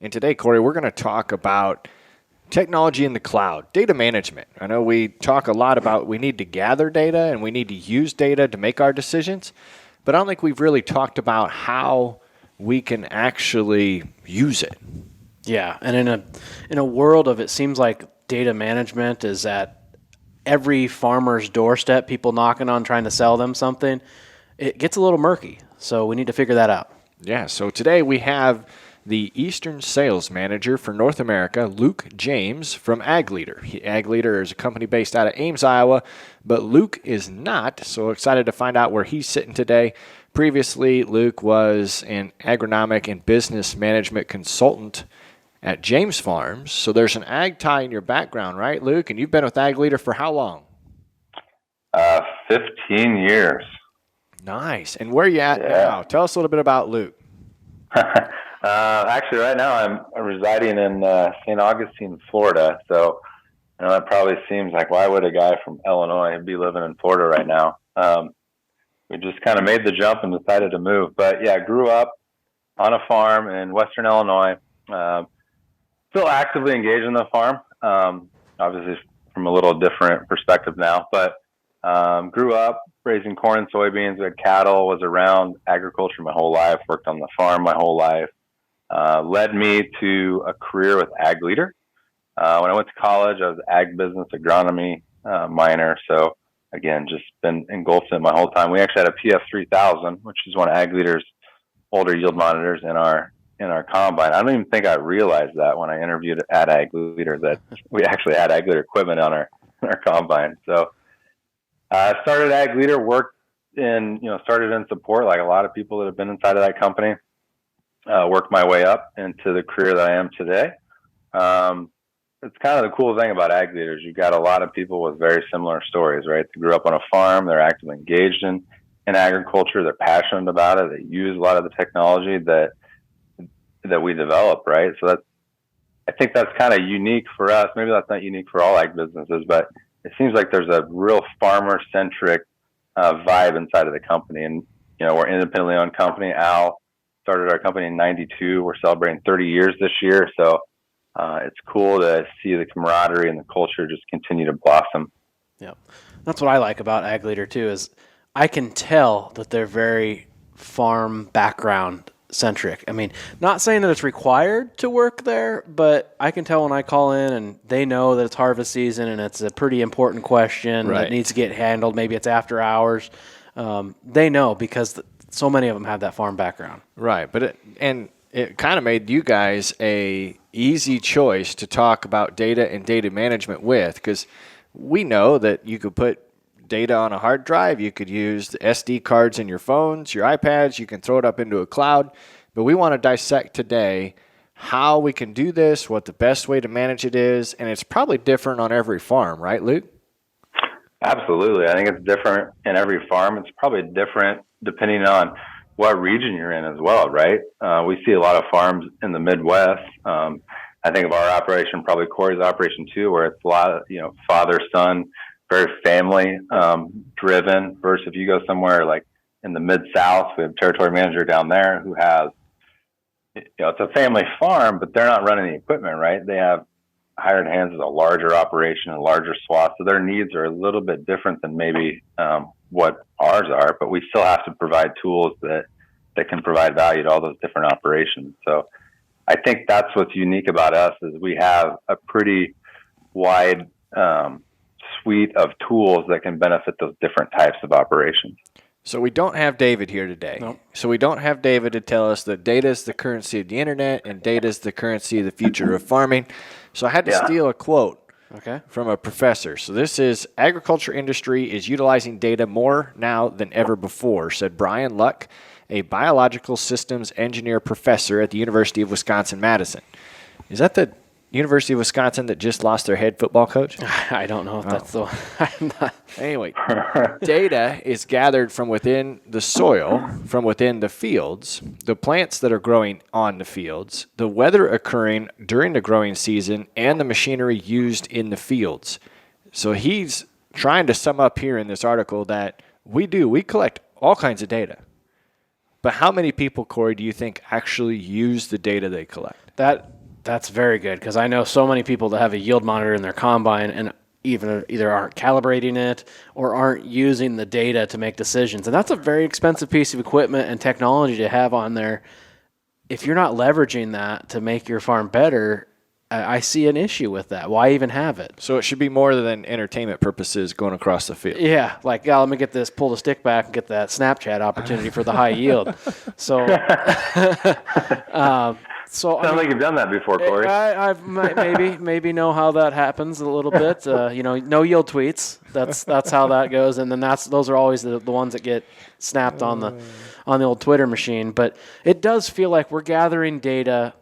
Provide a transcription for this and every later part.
And today, Corey, we're going to talk about technology in the cloud, data management. I know we talk a lot about we need to gather data and we need to use data to make our decisions, but I don't think we've really talked about how we can actually use it. Yeah, and in a world of, it seems like data management is at every farmer's doorstep, people knocking on trying to sell them something, it gets a little murky. So we need to figure that out. Yeah, so today we have the Eastern Sales Manager for North America, Luke James from Ag Leader. Ag Leader is a company based out of Ames, Iowa, but Luke is not, so excited to find out where he's sitting today. Previously, Luke was an agronomic and business management consultant at James Farms, so there's an ag tie in your background, right, Luke? And you've been with Ag Leader for how long? 15 years. Nice. And where are you at now? Tell us a little bit about Luke. Actually, right now I'm residing in St. Augustine, Florida. So I know that probably seems like, why would a guy from Illinois be living in Florida right now? We just kind of made the jump and decided to move. But yeah, I grew up on a farm in Western Illinois. Still actively engaged in the farm. Obviously from a little different perspective now, but grew up raising corn and soybeans. We had cattle, was around agriculture my whole life, worked on the farm my whole life. Led me to a career with Ag Leader. When I went to college, I was ag business agronomy minor. So again, just been engulfed in my whole time. We actually had a PF3000, which is one of Ag Leader's older yield monitors in our combine. I don't even think I realized that when I interviewed at Ag Leader that we actually had Ag Leader equipment on our combine. So I started Ag Leader, started in support like a lot of people that have been inside of that company. Worked my way up into the career that I am today. It's kind of the cool thing about Ag Leaders. You've got a lot of people with very similar stories, right? They grew up on a farm. They're actively engaged in agriculture. They're passionate about it. They use a lot of the technology that we develop, right? So I think that's kind of unique for us. Maybe that's not unique for all ag businesses, but it seems like there's a real farmer-centric vibe inside of the company. And, we're an independently owned company. Al started our company in 92. We're celebrating 30 years this year. So it's cool to see the camaraderie and the culture just continue to blossom. Yeah. That's what I like about Ag Leader too, is I can tell that they're very farm background centric. I mean, not saying that it's required to work there, but I can tell when I call in and they know that it's harvest season and it's a pretty important question that needs to get handled. Maybe it's after hours. They know because so many of them have that farm background. Right. But it kind of made you guys a easy choice to talk about data and data management with, because we know that you could put data on a hard drive. You could use the SD cards in your phones, your iPads. You can throw it up into a cloud. But we want to dissect today how we can do this, what the best way to manage it is, and it's probably different on every farm, right, Luke? Absolutely. I think it's different in every farm. It's probably different depending on what region you're in as well, right? We see a lot of farms in the Midwest. I think of our operation, probably Corey's operation too, where it's a lot of, father, son, very family driven, versus if you go somewhere like in the Mid-South, we have a territory manager down there who has, it's a family farm, but they're not running the equipment, right? They have hired hands as a larger operation, a larger swath. So their needs are a little bit different than maybe what ours are, but we still have to provide tools that can provide value to all those different operations. So I think that's what's unique about us is we have a pretty wide suite of tools that can benefit those different types of operations. So we don't have David here today. Nope. So we don't have David to tell us that data is the currency of the internet and data is the currency of the future of farming. So I had to steal a quote from a professor. So this is, agriculture industry is utilizing data more now than ever before, said Brian Luck, a biological systems engineer professor at the University of Wisconsin-Madison. Is that the University of Wisconsin that just lost their head football coach? I don't know if that's the one. Anyway, data is gathered from within the soil, from within the fields, the plants that are growing on the fields, the weather occurring during the growing season, and the machinery used in the fields. So he's trying to sum up here in this article that we collect all kinds of data. But how many people, Corey, do you think actually use the data they collect? That's very good, because I know so many people that have a yield monitor in their combine and either aren't calibrating it or aren't using the data to make decisions. And that's a very expensive piece of equipment and technology to have on there. If you're not leveraging that to make your farm better, I see an issue with that. Why even have it? So it should be more than entertainment purposes going across the field. Yeah, like, let me get this, pull the stick back and get that Snapchat opportunity for the high yield. So, Sounds like you've done that before, Corey. I've maybe know how that happens a little bit. No yield tweets. That's how that goes, and then those are always the ones that get snapped on the old Twitter machine. But it does feel like we're gathering data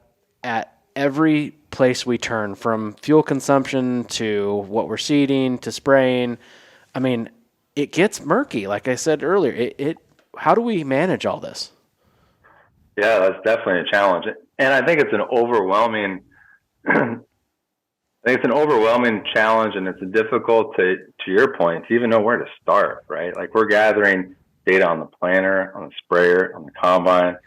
at every place we turn, from fuel consumption to what we're seeding to spraying. I mean, it gets murky. Like I said earlier, how do we manage all this? Yeah, that's definitely a challenge. And I think it's an overwhelming challenge, and it's difficult to your point, to even know where to start, right? Like, we're gathering data on the planter, on the sprayer, on the combine.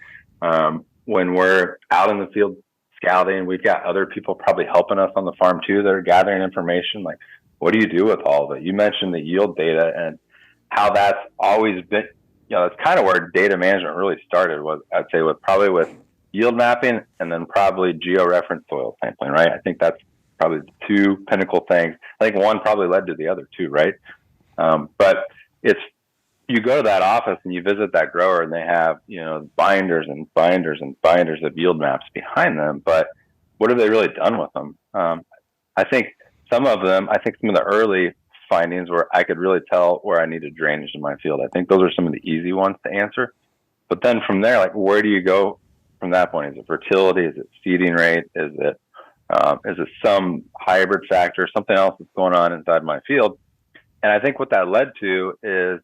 When we're out in the field scouting, we've got other people probably helping us on the farm too that are gathering information. Like, what do you do with all of it? You mentioned the yield data and how that's always been, that's kind of where data management really started, was, I'd say, with yield mapping and then probably georeferenced soil sampling, right? I think that's probably the two pinnacle things. I think one probably led to the other too, right? But you go to that office and you visit that grower and they have, binders and binders and binders of yield maps behind them. But what have they really done with them? I think some of the early findings where I could really tell where I needed drainage in my field. I think those are some of the easy ones to answer. But then from there, like, where do you go from that point? Is it fertility? Is it seeding rate? Is it some hybrid factor, something else that's going on inside my field? And I think what that led to is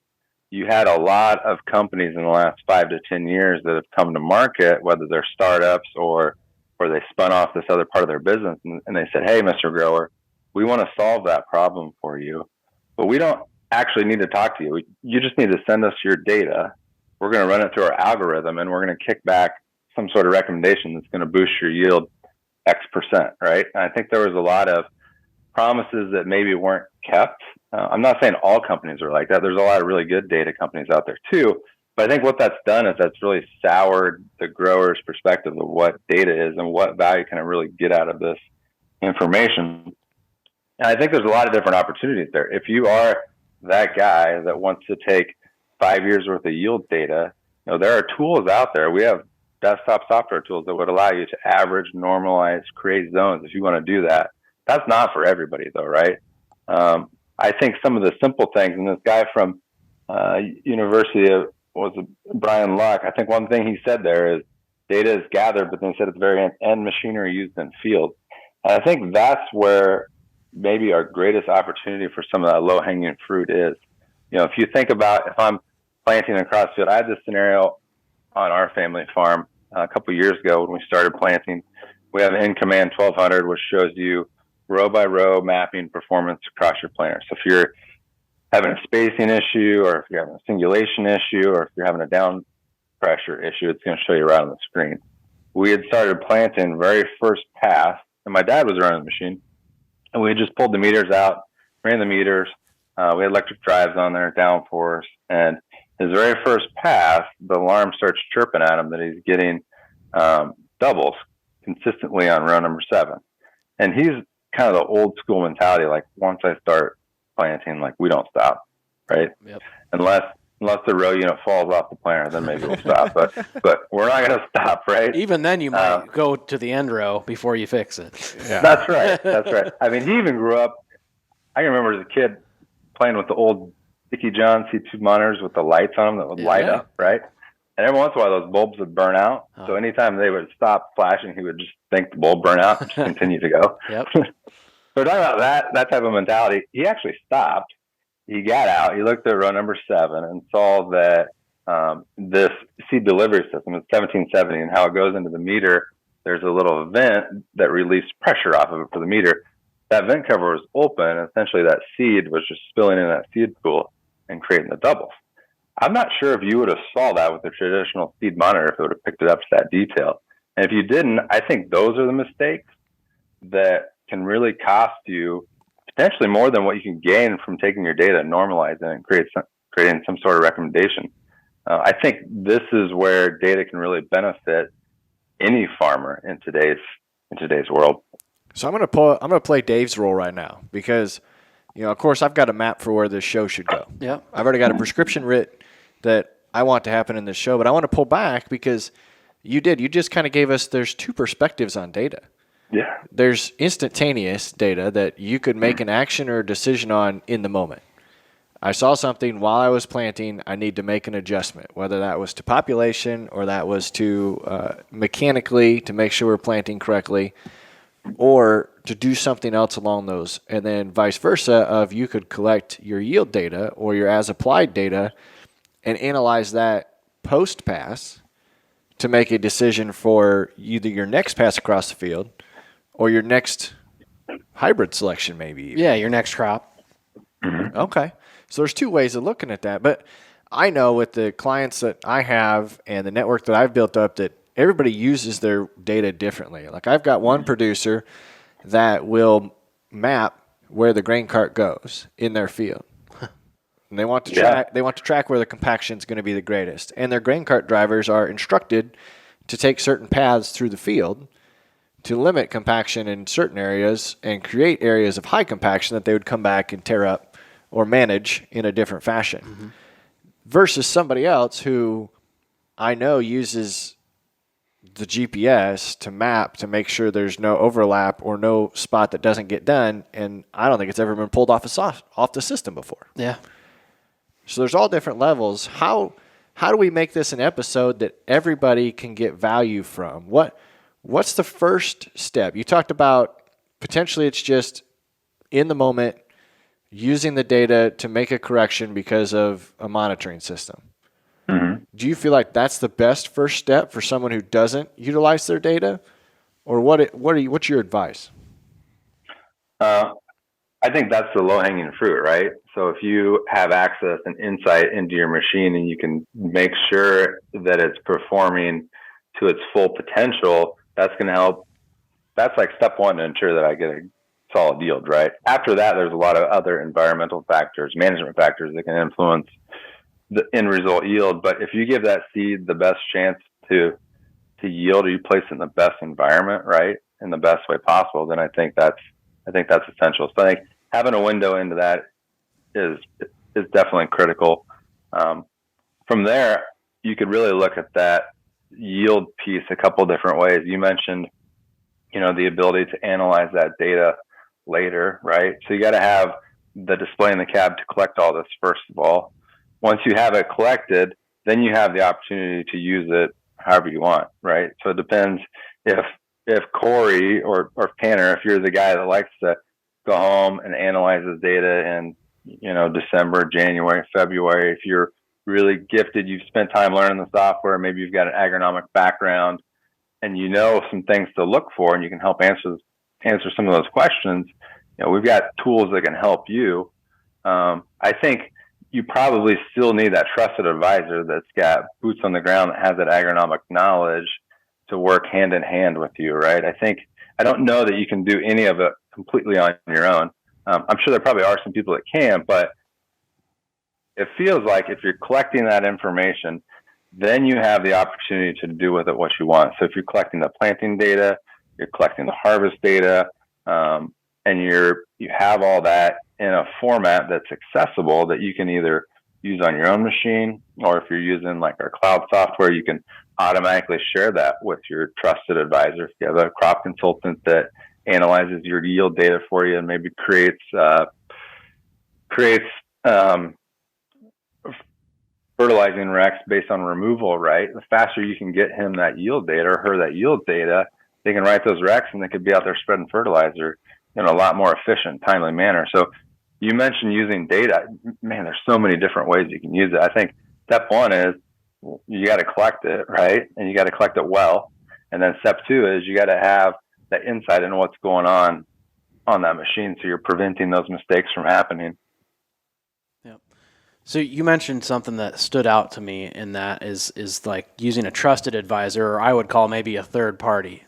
you had a lot of companies in the last 5 to 10 years that have come to market, whether they're startups or they spun off this other part of their business, and they said, hey, Mr. Grower, we want to solve that problem for you, but we don't actually need to talk to you. You just need to send us your data. We're going to run it through our algorithm, and we're going to kick back some sort of recommendation that's going to boost your yield X%, right? And I think there was a lot of promises that maybe weren't kept. I'm not saying all companies are like that. There's a lot of really good data companies out there too. But I think what that's done is that's really soured the grower's perspective of what data is and what value can I really get out of this information. And I think there's a lot of different opportunities there. If you are that guy that wants to take 5 years worth of yield data, there are tools out there. We have desktop software tools that would allow you to average, normalize, create zones if you want to do that. That's not for everybody though, right? I think some of the simple things, and this guy from University of Brian Luck, I think one thing he said there is data is gathered, but then he said it's very end machinery used in field. And I think that's where maybe our greatest opportunity for some of that low-hanging fruit is. If you think about, if I'm planting across field, I had this scenario on our family farm a couple of years ago when we started planting. We have an In-Command 1200, which shows you row by row mapping performance across your planter. So if you're having a spacing issue, or if you're having a singulation issue, or if you're having a down pressure issue, it's going to show you right on the screen. We had started planting very first pass, and my dad was running the machine, and we had just pulled the meters out, ran the meters. We had electric drives on there, downforce, and his very first pass, the alarm starts chirping at him that he's getting doubles consistently on row number 7. And he's kind of the old school mentality, like, once I start planting, like, we don't stop, right? Yep. Unless the row unit falls off the planter, then maybe we'll stop. But we're not going to stop, right? Even then, you might go to the end row before you fix it. Yeah. That's right. I mean, he even grew up, I can remember as a kid playing with the old Dickie John C2 monitors with the lights on them that would light up, right? And every once in a while, those bulbs would burn out. So anytime they would stop flashing, he would just think the bulb burn out and just continue to go. Yep. So talking about that type of mentality, he actually stopped. He got out. He looked at row number 7 and saw that this seed delivery system is 1770, and how it goes into the meter, there's a little vent that released pressure off of it for the meter. That vent cover was open, and essentially that seed was just spilling in that seed pool and creating the doubles. I'm not sure if you would have saw that with a traditional seed monitor if it would have picked it up to that detail. And if you didn't, I think those are the mistakes that can really cost you potentially more than what you can gain from taking your data and normalizing it and creating some sort of recommendation. I think this is where data can really benefit any farmer in today's world. So I'm gonna play Dave's role right now because, of course, I've got a map for where this show should go. Yeah. I've already got a prescription writ that I want to happen in this show, but I want to pull back because you just kind of gave us, there's two perspectives on data. Yeah. There's instantaneous data that you could make an action or a decision on in the moment. I saw something while I was planting, I need to make an adjustment, whether that was to population or that was to mechanically to make sure we're planting correctly, or to do something else along those. And then vice versa of you could collect your yield data or your as applied data and analyze that post pass to make a decision for either your next pass across the field or your next hybrid selection maybe. Yeah, your next crop. Okay. So there's two ways of looking at that. But I know with the clients that I have and the network that I've built up that everybody uses their data differently. Like I've got one producer that will map where the grain cart goes in their field. And they want to track where the compaction is going to be the greatest. And their grain cart drivers are instructed to take certain paths through the field to limit compaction in certain areas and create areas of high compaction that they would come back and tear up or manage in a different fashion. Versus somebody else who I know uses the GPS to map to make sure there's no overlap or no spot that doesn't get done, and I don't think it's ever been pulled off the system before. Yeah. So there's all different levels. How do we make this an episode that everybody can get value from? What's the first step? You talked about potentially it's just in the moment using the data to make a correction because of a monitoring system. Do you feel like that's the best first step for someone who doesn't utilize their data, or what's your advice? I think that's the low-hanging fruit, right? So if you have access and insight into your machine and you can make sure that it's performing to its full potential, that's going to help. That's like step one to ensure that I get a solid yield, right? After that, there's a lot of other environmental factors, management factors that can influence the end result yield. But if you give that seed the best chance to yield, or you place it in the best environment, right, in the best way possible, then I think that's essential. So I think having a window into that is definitely critical. From there, you could really look at that yield piece a couple different ways. You mentioned, the ability to analyze that data later, right? So you got to have the display in the cab to collect all this first of all. Once you have it collected, then you have the opportunity to use it however you want, right? So it depends if Corey or Tanner, if you're the guy that likes to go home and analyze his data in, December, January, February, if you're really gifted, you've spent time learning the software, maybe you've got an agronomic background and you know some things to look for and you can help answer some of those questions, we've got tools that can help you. I think you probably still need that trusted advisor that's got boots on the ground that has that agronomic knowledge to work hand in hand with you, right? I don't know that you can do any of it completely on your own. I'm sure there probably are some people that can, but it feels like if you're collecting that information, then you have the opportunity to do with it what you want. So if you're collecting the planting data, you're collecting the harvest data, and you have all that in a format that's accessible that you can either use on your own machine, or if you're using like our cloud software, you can automatically share that with your trusted advisor. If you have a crop consultant that analyzes your yield data for you and maybe creates fertilizing recs based on removal, right? The faster you can get him that yield data or her that yield data, they can write those recs and they could be out there spreading fertilizer in a lot more efficient, timely manner. So you mentioned using data. Man, there's so many different ways you can use it. I think step one is you got to collect it, right? And you got to collect it well. And then step two is you got to have that insight into what's going on that machine, so you're preventing those mistakes from happening. Yep. So you mentioned something that stood out to me, and that is like using a trusted advisor, or I would call maybe a third party.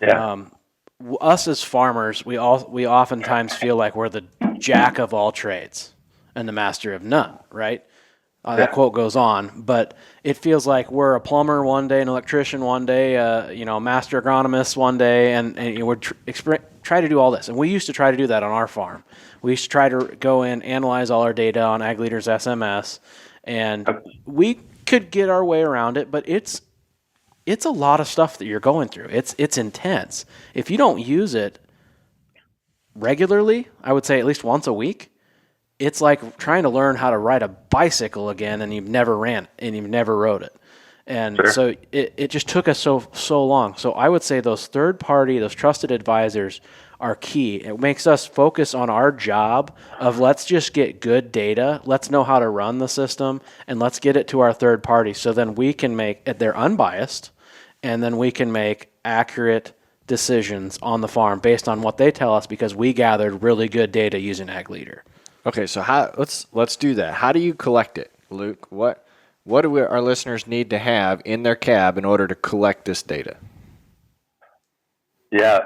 Yeah. Us as farmers, we oftentimes feel like we're the jack of all trades and the master of none, right? That quote goes on, but it feels like we're a plumber one day, an electrician one day, a master agronomist one day, and we're try to do all this. And we used to try to do that on our farm. We used to try to go in, analyze all our data on Ag Leader's SMS, and we could get our way around it, but it's a lot of stuff that you're going through. It's intense. If you don't use it regularly, I would say at least once a week, it's like trying to learn how to ride a bicycle again, and you've never ran it, and you've never rode it. And so it just took us so long. So I would say those third party, those trusted advisors are key. It makes us focus on our job of let's just get good data, let's know how to run the system, and let's get it to our third party. So then we can they're unbiased, and then we can make accurate decisions on the farm based on what they tell us because we gathered really good data using Ag Leader. Okay, so let's do that. How do you collect it, Luke? What do our listeners need to have in their cab in order to collect this data? Yeah.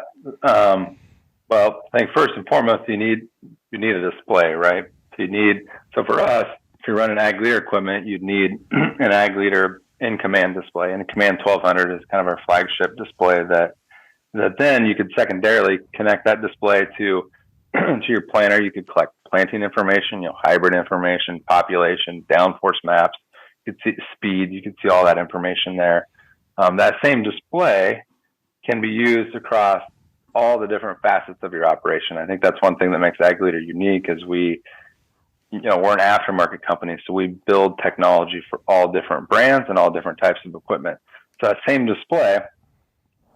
Well, I think first and foremost, you need a display, right? So for us, if you run an Ag Leader equipment, you'd need an Ag Leader in command display, and a command 1200 is kind of our flagship display that then you could secondarily connect that display to your planter. You could collect planting information, hybrid information, population, downforce maps. You could see speed. You could see all that information there. That same display can be used across all the different facets of your operation. I think that's one thing that makes Ag Leader unique is we're an aftermarket company, so we build technology for all different brands and all different types of equipment. So that same display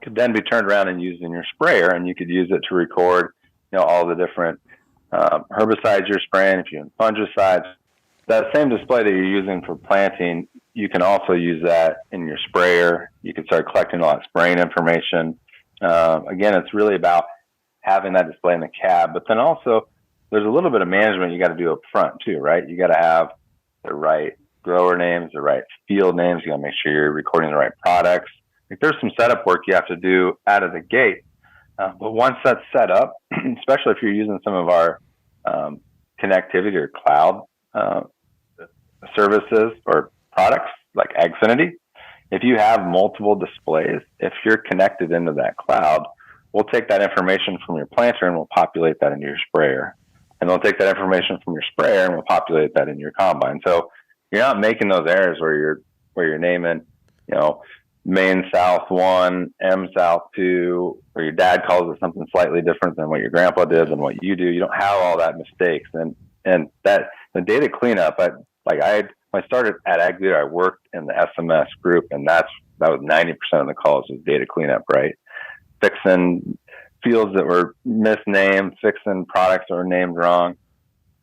could then be turned around and used in your sprayer, and you could use it to record all the different herbicides you're spraying, if you're in fungicides. That same display that you're using for planting, you can also use that in your sprayer. You can start collecting all that spraying information. Again, it's really about having that display in the cab, but then also there's a little bit of management you got to do up front too, right? You got to have the right grower names, the right field names. You got to make sure you're recording the right products. Like there's some setup work you have to do out of the gate. But once that's set up, especially if you're using some of our connectivity or cloud services or products like Agfinity, if you have multiple displays, if you're connected into that cloud, we'll take that information from your planter and we'll populate that into your sprayer. And we'll take that information from your sprayer and we'll populate that in your combine. So you're not making those errors where you're naming, Main South 1, M South 2, or your dad calls it something slightly different than what your grandpa did and what you do. You don't have all that mistakes. And that the data cleanup, when I started at Ag Leader, I worked in the SMS group, and that was 90% of the calls was data cleanup, right? Fixing fields that were misnamed, fixing products that were named wrong.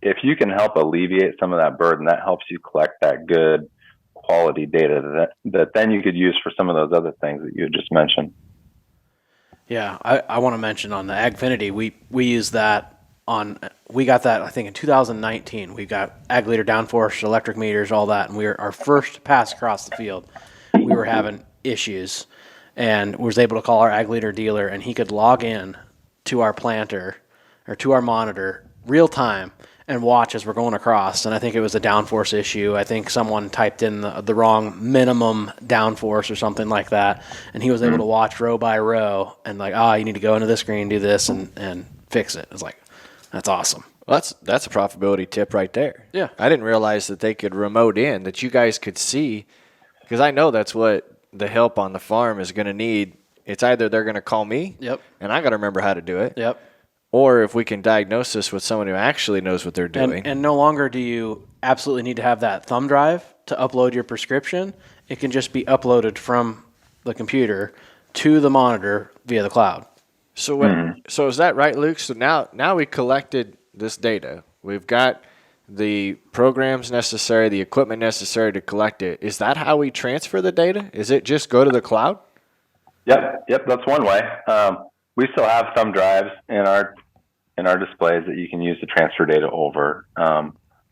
If you can help alleviate some of that burden, that helps you collect that good quality data that then you could use for some of those other things that you had just mentioned. Yeah, I want to mention on the Agfinity, we use that we got that I think in 2019. We got Ag Leader downforce, electric meters, all that, and our first pass across the field, we were having issues, and was able to call our Ag Leader dealer, and he could log in to our planter or to our monitor real time and watch as we're going across. And I think it was a downforce issue. I think someone typed in the wrong minimum downforce or something like that. And he was able to watch row by row and you need to go into this screen, do this and fix it. It's like, that's awesome. Well, that's a profitability tip right there. Yeah. I didn't realize that they could remote in, that you guys could see, because I know that's what the help on the farm is going to need. It's either they're going to call me, Yep, and I got to remember how to do it. Yep. Or if we can diagnose this with someone who actually knows what they're doing. And no longer do you absolutely need to have that thumb drive to upload your prescription. It can just be uploaded from the computer to the monitor via the cloud. So so is that right, Luke? So now we collected this data. We've got the programs necessary, the equipment necessary to collect it. Is that how we transfer the data? Is it just go to the cloud? Yep, that's one way. We still have thumb drives in our displays that you can use to transfer data over.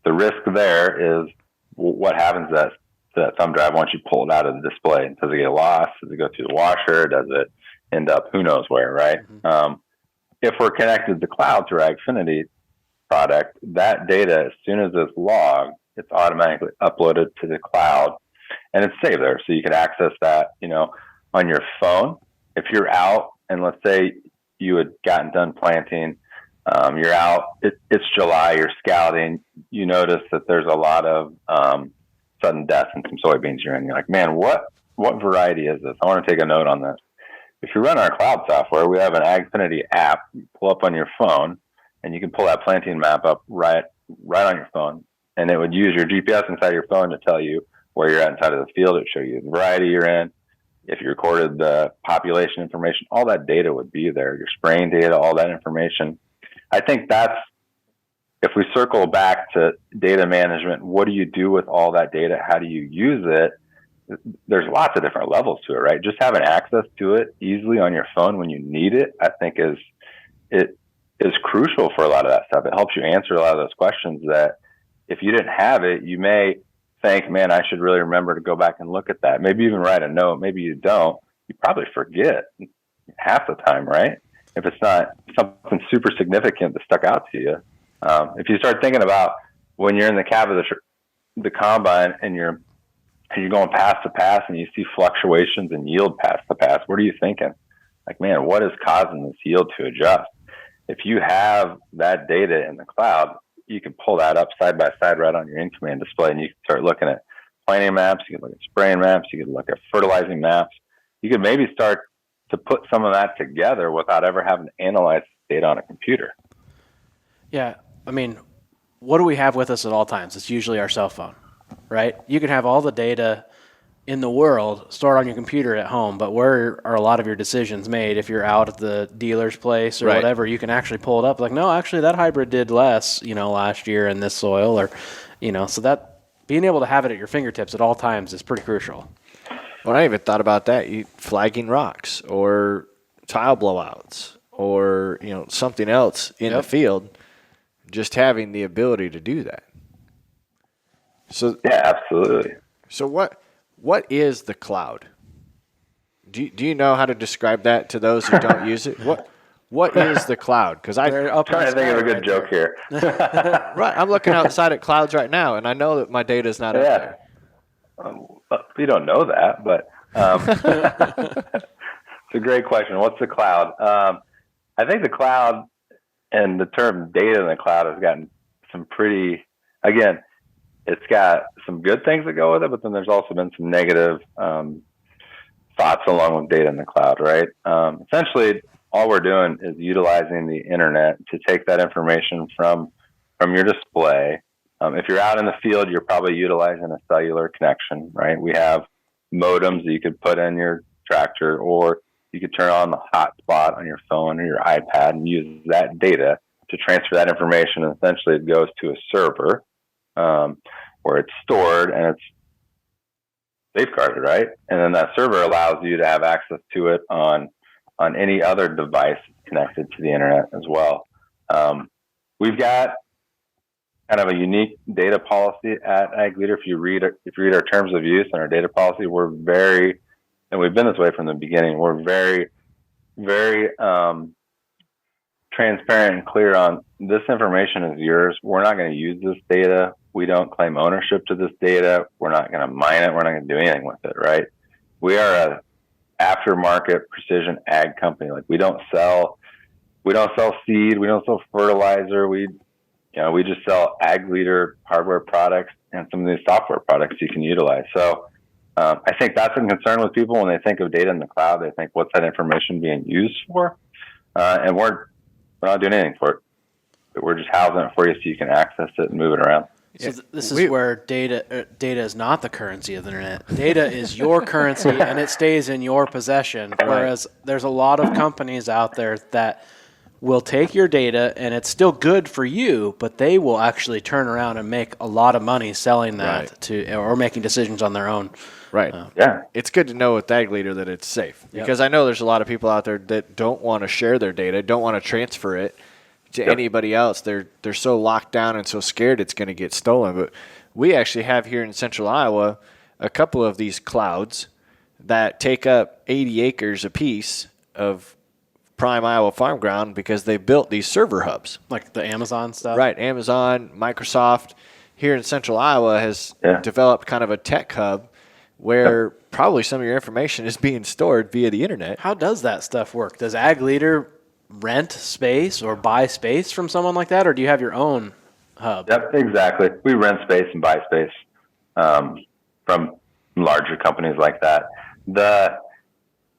The risk there is what happens to that thumb drive once you pull it out of the display. Does it get lost? Does it go through the washer? Does it end up who knows where, right? Mm-hmm. If we're connected to the cloud through our Xfinity product, that data, as soon as it's logged, it's automatically uploaded to the cloud and it's saved there. So you can access that, on your phone. If you're out and let's say you had gotten done planting, you're out, it's July, you're scouting, you notice that there's a lot of sudden deaths in some soybeans you're in. You're like, man, what variety is this? I want to take a note on this. If you run our cloud software, we have an Xfinity app you pull up on your phone, and you can pull that planting map up right on your phone. And it would use your GPS inside your phone to tell you where you're at inside of the field. It would show you the variety you're in. If you recorded the population information, all that data would be there. Your spraying data, all that information. I think if we circle back to data management, what do you do with all that data? How do you use it? There's lots of different levels to it, right? Just having access to it easily on your phone when you need it, I think is crucial for a lot of that stuff. It helps you answer a lot of those questions that if you didn't have it, you may think, man, I should really remember to go back and look at that. Maybe even write a note. Maybe you don't. You probably forget half the time, right? If it's not something super significant that stuck out to you. If you start thinking about when you're in the cab of the combine and you're going past the pass and you see fluctuations in yield past the pass, what are you thinking? Like, man, what is causing this yield to adjust? If you have that data in the cloud, you can pull that up side by side right on your in-command display, and you can start looking at planting maps, you can look at spraying maps, you can look at fertilizing maps. You can maybe start to put some of that together without ever having to analyze data on a computer. Yeah, I mean, what do we have with us at all times? It's usually our cell phone, right? You can have all the data in the world stored on your computer at home, but where are a lot of your decisions made? If you're out at the dealer's place or whatever, you can actually pull it up like, no, actually that hybrid did less, last year in this soil, or, so that being able to have it at your fingertips at all times is pretty crucial. Well, I even thought about that, flagging rocks or tile blowouts or, something else in the field, just having the ability to do that. So yeah, absolutely. So what is the cloud? Do you know how to describe that to those who don't use it? What is the cloud? Because I'm trying to think of a good joke here. Right, I'm looking outside at clouds right now, and I know that my data is not up there. We don't know that, but it's a great question. What's the cloud? I think the cloud and the term data in the cloud has gotten some pretty, again, it's got some good things that go with it, but then there's also been some negative thoughts along with data in the cloud, right? Essentially, all we're doing is utilizing the internet to take that information from your display. If you're out in the field, you're probably utilizing a cellular connection, right? We have modems that you could put in your tractor, or you could turn on the hotspot on your phone or your iPad and use that data to transfer that information. And essentially, it goes to a server where it's stored and it's safeguarded, right? And then that server allows you to have access to it on any other device connected to the internet as well. We've got kind of a unique data policy at Ag Leader. If you read our terms of use and our data policy, we're very, and we've been this way from the beginning, we're very, very transparent and clear on this information is yours. We're not going to use this data. We don't claim ownership to this data. We're not going to mine it. We're not going to do anything with it, right? We are a aftermarket precision ag company. Like we don't sell seed. We don't sell fertilizer. We just sell Ag Leader hardware products and some of these software products you can utilize. So I think that's a concern with people when they think of data in the cloud. They think, what's that information being used for? And we're not doing anything for it. But we're just housing it for you so you can access it and move it around. So this is where data is not the currency of the internet. Data is your currency, and it stays in your possession. Whereas there's a lot of companies out there that will take your data, and it's still good for you, but they will actually turn around and make a lot of money selling that or making decisions on their own. Right. Yeah. It's good to know with Ag Leader that it's safe because I know there's a lot of people out there that don't want to share their data, don't want to transfer it to anybody else. They're so locked down and so scared it's going to get stolen. But we actually have here in central Iowa a couple of these clouds that take up 80 acres apiece of prime Iowa farm ground because they built these server hubs. Like the Amazon stuff? Right. Amazon, Microsoft here in central Iowa has developed kind of a tech hub where probably some of your information is being stored via the internet. How does that stuff work? Does Ag Leader rent space or buy space from someone like that, or do you have your own hub? Yep, exactly. We rent space and buy space from larger companies like that.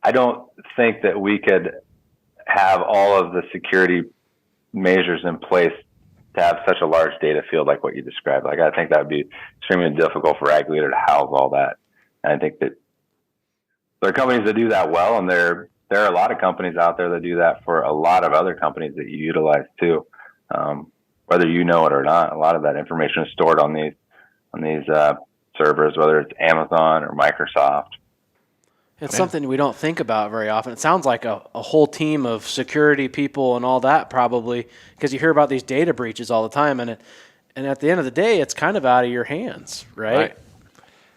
I don't think that we could have all of the security measures in place to have such a large data field like what you described. Like, I think that would be extremely difficult for Ag Leader to house all that. And I think that there are companies that do that well, and there are a lot of companies out there that do that for a lot of other companies that you utilize too. Whether you know it or not, a lot of that information is stored on these servers, whether it's Amazon or Microsoft. It's something we don't think about very often. It sounds like a whole team of security people and all that, probably, because you hear about these data breaches all the time, and at the end of the day, it's kind of out of your hands, right?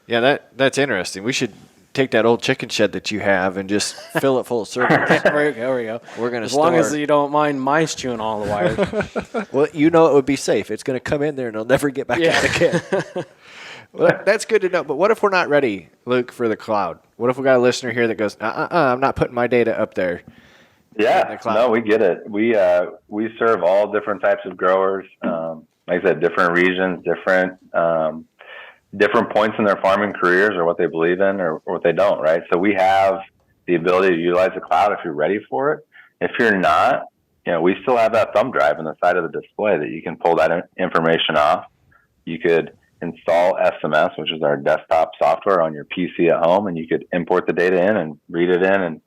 Yeah, that's interesting. We should take that old chicken shed that you have and just fill it full of servers. There we go. We're going to As long as you don't mind mice chewing all the wires. Well, it would be safe. It's going to come in there and it'll never get back out again. Well, that's good to know. But what if we're not ready, Luke, for the cloud? What if we got a listener here that goes, I'm not putting my data up there? Yeah, no, we get it. We serve all different types of growers. Like I said, different regions, different points in their farming careers, or what they believe in, or what they don't, right? So we have the ability to utilize the cloud if you're ready for it. If you're not, we still have that thumb drive on the side of the display that you can pull that information off. You could install SMS, which is our desktop software, on your PC at home, and you could import the data in and read it in and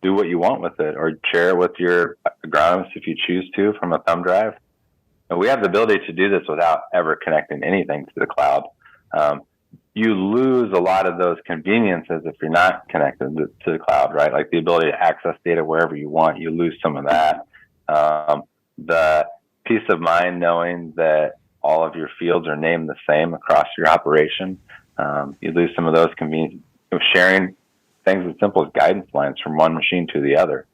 do what you want with it, or share it with your agronomist if you choose to from a thumb drive. And we have the ability to do this without ever connecting anything to the cloud. You lose a lot of those conveniences if you're not connected to the cloud, right? Like the ability to access data wherever you want. You lose some of that. The peace of mind knowing that all of your fields are named the same across your operation. You lose some of those conveniences of sharing things as simple as guidance lines from one machine to the other.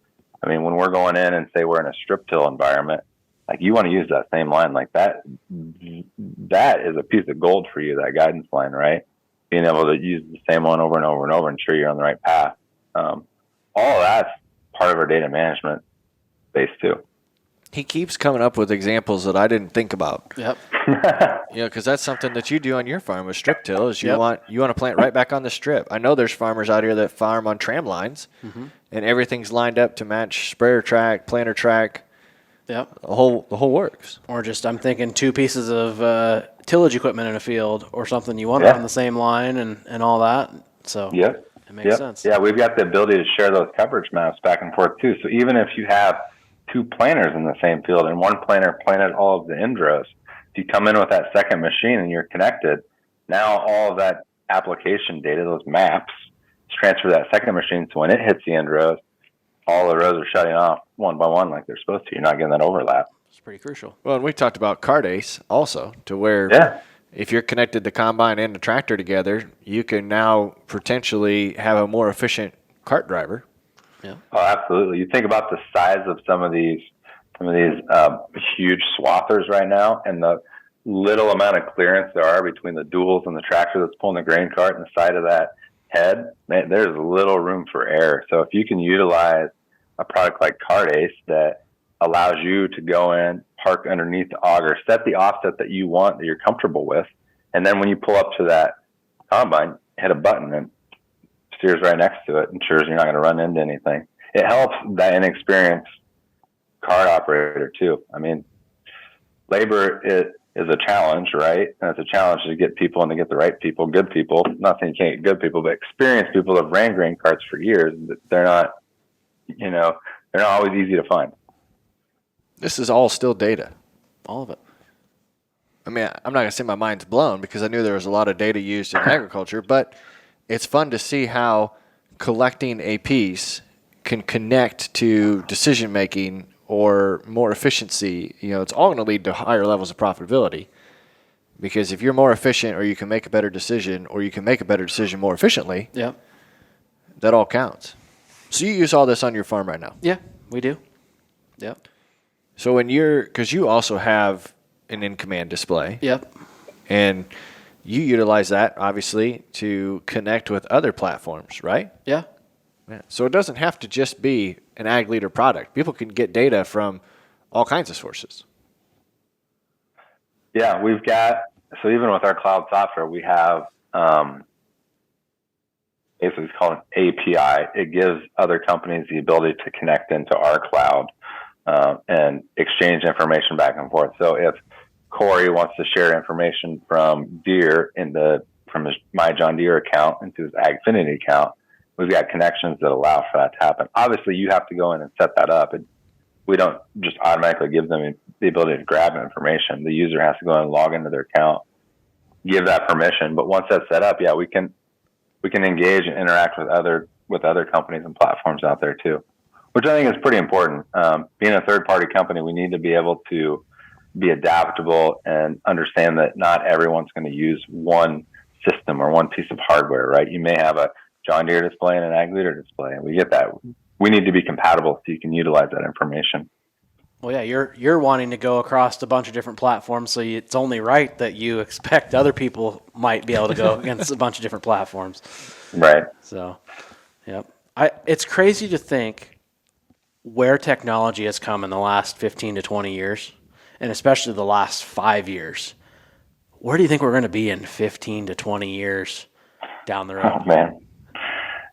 I mean, when we're going in and say we're in a strip till environment, like, you want to use that same line like that. That is a piece of gold for you, that guidance line, right? Being able to use the same one over and over and over and ensure you're on the right path. All of that's part of our data management space too. He keeps coming up with examples that I didn't think about. Yep. Because that's something that you do on your farm with strip till, is you want to plant right back on the strip. I know there's farmers out here that farm on tram lines, and everything's lined up to match sprayer track, planter track. Yep. The whole works. Or just, I'm thinking 2 pieces of tillage equipment in a field or something. You want it on the same line and all that. So it makes sense. Yeah, we've got the ability to share those coverage maps back and forth too. So even if you have 2 planters in the same field and one planter planted all of the indrows, if you come in with that second machine and you're connected, now all of that application data, those maps, is transferred to that second machine. So when it hits the indrows, all the rows are shutting off one by one like they're supposed to. You're not getting that overlap. It's pretty crucial. Well, and we talked about cart ace also, to where if you're connected the combine and the tractor together, you can now potentially have a more efficient cart driver. Yeah. Oh, absolutely. You think about the size of some of these huge swathers right now, and the little amount of clearance there are between the duals and the tractor that's pulling the grain cart and the side of that head. Man, there's little room for error. So if you can utilize a product like Cart Ace that allows you to go in, park underneath the auger, set the offset that you want, that you're comfortable with, and then when you pull up to that combine, hit a button and steers right next to it, ensures you're not going to run into anything. It helps that inexperienced cart operator too. I mean, labor is a challenge, right? And it's a challenge to get people and to get the right people, good people. Not saying you can't get good people, but experienced people that have ran grain carts for years. They're not always easy to find. This is all still data. All of it. I mean, I'm not going to say my mind's blown because I knew there was a lot of data used in agriculture, but it's fun to see how collecting a piece can connect to decision making or more efficiency, it's all going to lead to higher levels of profitability. Because if you're more efficient, or you can make a better decision, or you can make a better decision more efficiently, Yep. that all counts. So you use all this on your farm right now? Yeah, we do. Yep. So because you also have an in-command display. Yep. And you utilize that, obviously, to connect with other platforms, right? Yeah. Yeah. So it doesn't have to just be an Ag Leader product. People can get data from all kinds of sources. Yeah, so even with our cloud software, we have basically it's called an API. It gives other companies the ability to connect into our cloud and exchange information back and forth. So if Corey wants to share information from Deere from my John Deere account into his Agfinity account, we've got connections that allow for that to happen. Obviously, you have to go in and set that up. We don't just automatically give them the ability to grab information. The user has to go and log into their account, give that permission. But once that's set up, yeah, we can engage and interact with other companies and platforms out there too, which I think is pretty important. Being a third-party company, we need to be able to be adaptable and understand that not everyone's going to use one system or one piece of hardware, right? You may have a John Deere display and an Ag Leader display, and we get that. We need to be compatible so you can utilize that information. Well, yeah, you're wanting to go across a bunch of different platforms, so it's only right that you expect other people might be able to go against a bunch of different platforms. Right. So, yep. It's crazy to think where technology has come in the last 15 to 20 years, and especially the last 5 years. Where do you think we're going to be in 15 to 20 years down the road? Oh, man.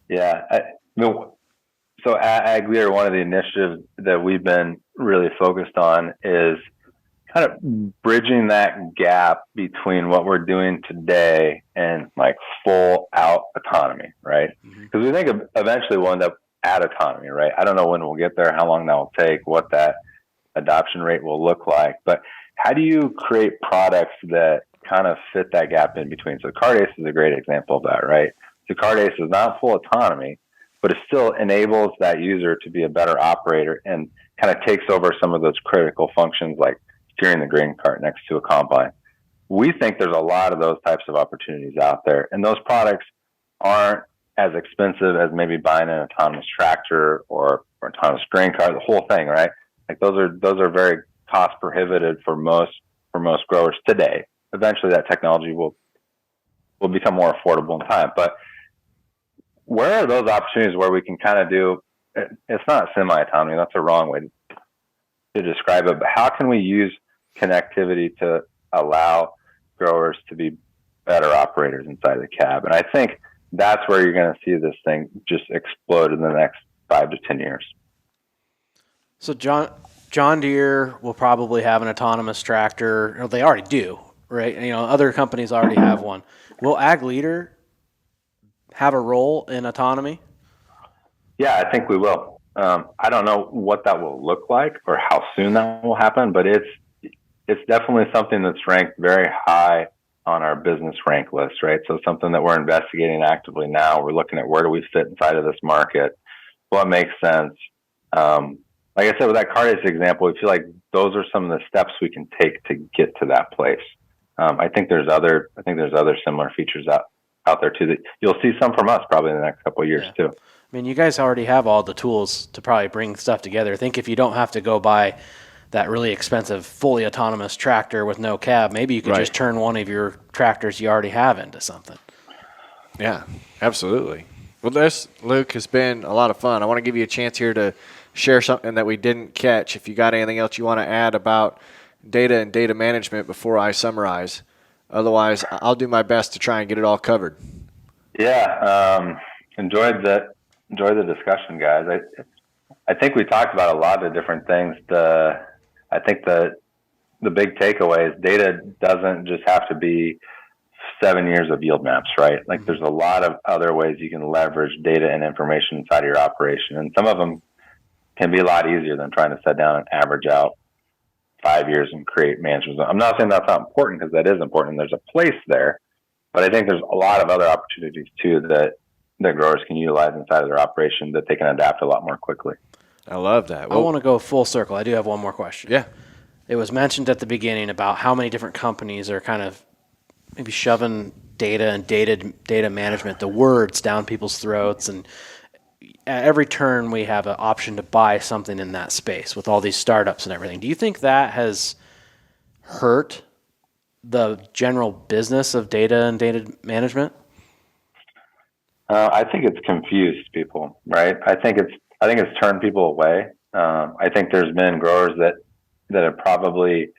Yeah. So at Ag Leader, one of the initiatives that we've been really focused on is kind of bridging that gap between what we're doing today and like full out autonomy, right? Because we think eventually we'll end up at autonomy, right? I don't know when we'll get there, how long that will take, what that adoption rate will look like, but how do you create products that kind of fit that gap in between? So Card Ace is a great example of that, right? So Card Ace is not full autonomy, but it still enables that user to be a better operator and kind of takes over some of those critical functions like steering the grain cart next to a combine. We think there's a lot of those types of opportunities out there, and those products aren't as expensive as maybe buying an autonomous tractor or autonomous grain cart, the whole thing, right? Like those are very cost prohibitive for most growers today. Eventually that technology will become more affordable in time, but where are those opportunities where we can kind of do, it's not semi-autonomy, that's a wrong way to describe it, but how can we use connectivity to allow growers to be better operators inside the cab? And I think that's where you're going to see this thing just explode in the next 5 to 10 years. So John Deere will probably have an autonomous tractor, or they already do, right? Other companies already have one. Will Ag Leader have a role in autonomy? Yeah, I think we will. I don't know what that will look like or how soon that will happen, but it's definitely something that's ranked very high on our business rank list, right? So something that we're investigating actively now. We're looking at where do we fit inside of this market, what makes sense. Like I said, with that Card Ace example, we feel like those are some of the steps we can take to get to that place. I think there's other similar features out there too that you'll see some from us probably in the next couple of years too. I mean, you guys already have all the tools to probably bring stuff together. I think if you don't have to go buy that really expensive, fully autonomous tractor with no cab, maybe you could just turn one of your tractors you already have into something. Yeah, absolutely. Well, this, Luke, has been a lot of fun. I want to give you a chance here to share something that we didn't catch. If you got anything else you want to add about data and data management before I summarize. Otherwise, I'll do my best to try and get it all covered. Yeah, enjoyed the discussion, guys. I think we talked about a lot of different things. I think the big takeaway is data doesn't just have to be 7 years of yield maps, right? Like there's a lot of other ways you can leverage data and information inside of your operation. And some of them can be a lot easier than trying to sit down and average out 5 years and create management. I'm not saying that's not important, because that is important. There's a place there, but I think there's a lot of other opportunities too that growers can utilize inside of their operation that they can adapt a lot more quickly. I love that. I want to go full circle. I do have one more question. Yeah. It was mentioned at the beginning about how many different companies are kind of maybe shoving data and data management, the words down people's throats. And at every turn, we have an option to buy something in that space with all these startups and everything. Do you think that has hurt the general business of data and data management? I think it's confused people, right? I think it's turned people away. I think there's been growers that have probably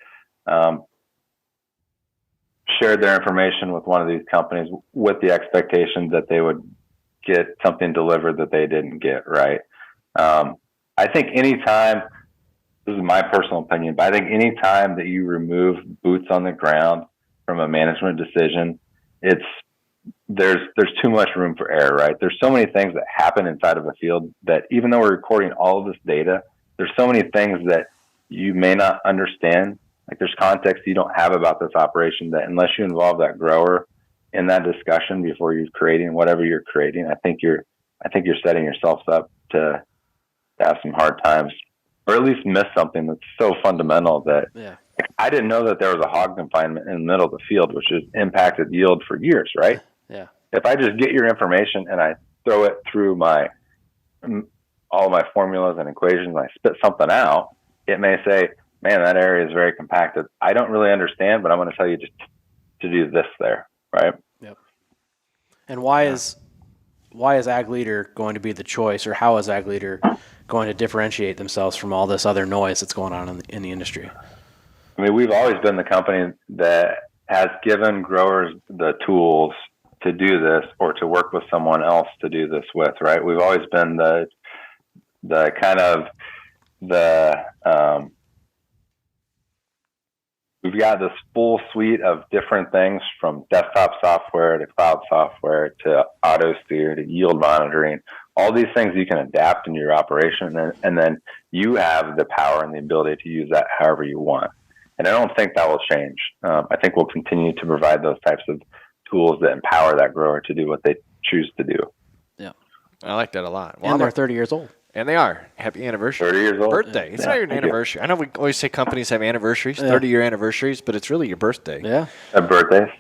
shared their information with one of these companies with the expectation that they would get something delivered that they didn't get, right? I think anytime, this is my personal opinion, but I think anytime that you remove boots on the ground from a management decision, there's too much room for error, right? There's so many things that happen inside of a field that even though we're recording all of this data, there's so many things that you may not understand. Like there's context you don't have about this operation that unless you involve that grower in that discussion before you're creating whatever you're creating, I think you're setting yourselves up to have some hard times, or at least miss something that's so fundamental that I didn't know that there was a hog confinement in the middle of the field, which has impacted yield for years, right? Yeah. If I just get your information and I throw it through all of my formulas and equations and I spit something out, it may say, man, that area is very compacted. I don't really understand, but I'm going to tell you just to do this there, right? Yep. And why is Ag Leader going to be the choice, or how is Ag Leader going to differentiate themselves from all this other noise that's going on in the industry? I mean, we've always been the company that has given growers the tools to do this or to work with someone else to do this with, right? We've always been we've got this full suite of different things from desktop software to cloud software to auto steer to yield monitoring, all these things you can adapt in your operation. And then you have the power and the ability to use that however you want. And I don't think that will change. I think we'll continue to provide those types of tools that empower that grower to do what they choose to do. Yeah. I like that a lot. Well, And they're 30 years old. And they are. Happy anniversary. 30 years old. Birthday. It's not your anniversary. I know we always say companies have anniversaries, 30-year anniversaries, but it's really your birthday. Yeah. Birthdays.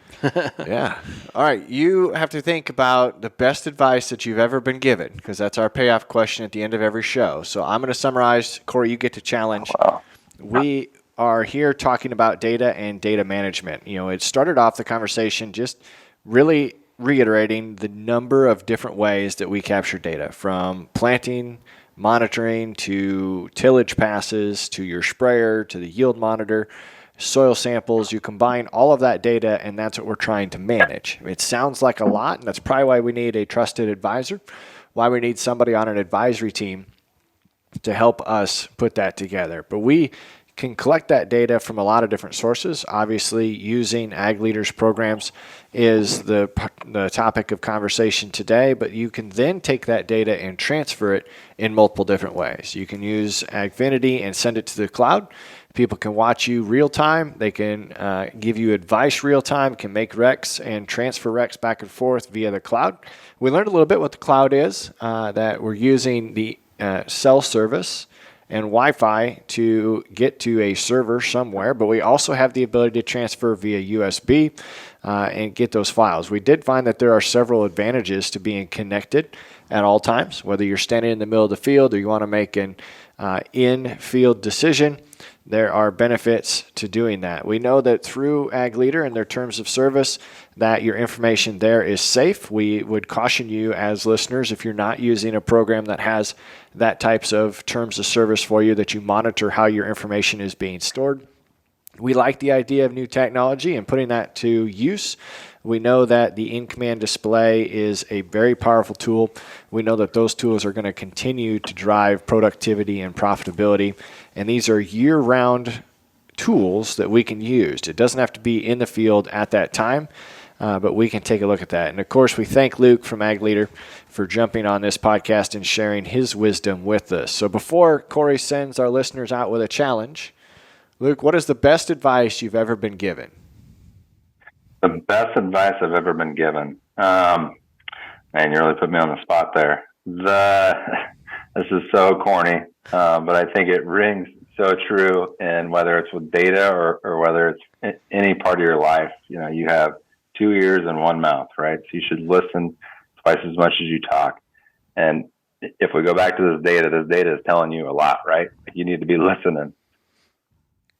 Yeah. All right. You have to think about the best advice that you've ever been given, because that's our payoff question at the end of every show. So I'm going to summarize. Corey, you get to challenge. Wow. We are here talking about data and data management. You know, it started off the conversation just really reiterating the number of different ways that we capture data, from planting, monitoring, to tillage passes, to your sprayer, to the yield monitor, soil samples. You combine all of that data, and that's what we're trying to manage. It sounds like a lot, and that's probably why we need a trusted advisor, why we need somebody on an advisory team to help us put that together. But we can collect that data from a lot of different sources. Obviously, using Ag Leaders programs is the topic of conversation today, but you can then take that data and transfer it in multiple different ways. You can use Agfinity and send it to the cloud. People can watch you real time. They can give you advice real time, can make recs and transfer recs back and forth via the cloud. We learned a little bit what the cloud is, that we're using the cell service and Wi-Fi to get to a server somewhere, but we also have the ability to transfer via USB and get those files. We did find that there are several advantages to being connected at all times, whether you're standing in the middle of the field or you want to make an in-field decision. There are benefits to doing that. We know that through Ag Leader and their terms of service that your information there is safe. We would caution you as listeners, if you're not using a program that has that types of terms of service for you, that you monitor how your information is being stored. We like the idea of new technology and putting that to use. We know that the in-command display is a very powerful tool. We know that those tools are going to continue to drive productivity and profitability. And these are year-round tools that we can use. It doesn't have to be in the field at that time, but we can take a look at that. And, of course, we thank Luke from Ag Leader for jumping on this podcast and sharing his wisdom with us. So before Corey sends our listeners out with a challenge, Luke, what is the best advice you've ever been given? The best advice I've ever been given. Man, you really put me on the spot there. this is so corny, but I think it rings so true. And whether it's with data or whether it's any part of your life, you have 2 ears and 1 mouth, right? So you should listen twice as much as you talk. And if we go back to this data is telling you a lot, right? You need to be listening.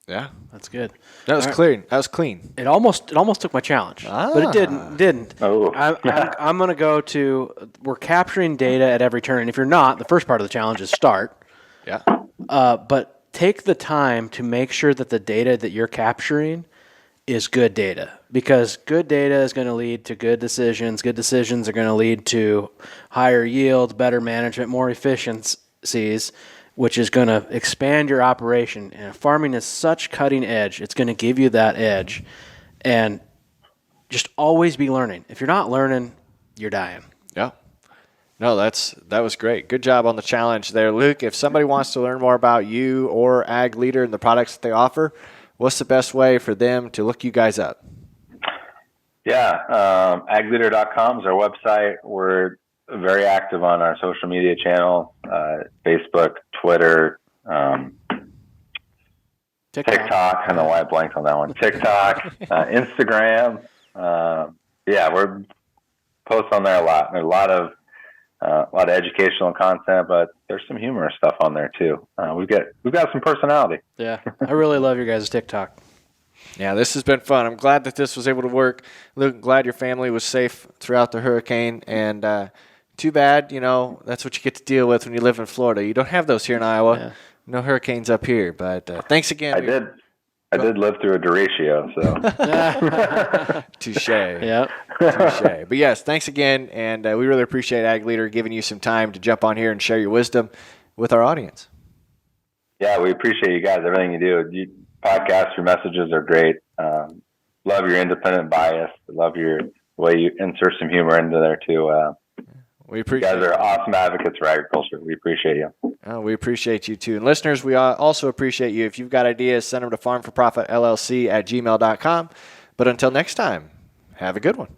Yeah, That's good. that was clear. That was clean. It almost took my challenge, but it didn't. Oh. I'm going to go to, we're capturing data at every turn. And if you're not, the first part of the challenge is start. Yeah. But take the time to make sure that the data that you're capturing is good data, because good data is going to lead to good decisions. Good decisions are going to lead to higher yield, better management, more efficiencies, which is going to expand your operation. And farming is such cutting edge. It's going to give you that edge. And just always be learning. If you're not learning, you're dying. Yeah. No, that was great. Good job on the challenge there, Luke. If somebody wants to learn more about you or Ag Leader and the products that they offer, what's the best way for them to look you guys up? Yeah, agleader.com is our website. We're very active on our social media channel, Facebook, Twitter, TikTok. I don't know why I blanked on that one. TikTok, Instagram. We're post on there a lot. There's a lot of educational content, but there's some humorous stuff on there too. We've got some personality. Yeah, I really love your guys' TikTok. Yeah, this has been fun. I'm glad that this was able to work. Luke, I'm glad your family was safe throughout the hurricane. And too bad, that's what you get to deal with when you live in Florida. You don't have those here in Iowa. Yeah. No hurricanes up here. But thanks again. I did live through a derecho, so. Touche. Yeah. Touche. But yes, thanks again. And we really appreciate Ag Leader giving you some time to jump on here and share your wisdom with our audience. Yeah, we appreciate you guys, everything you do. Podcasts, your messages are great. Love your independent bias. Love your way you insert some humor into there too. We appreciate you guys are awesome advocates for agriculture. We appreciate you. We appreciate you too. And listeners, we also appreciate you. If you've got ideas, send them to farm4profit LLC at gmail.com. But until next time, have a good one.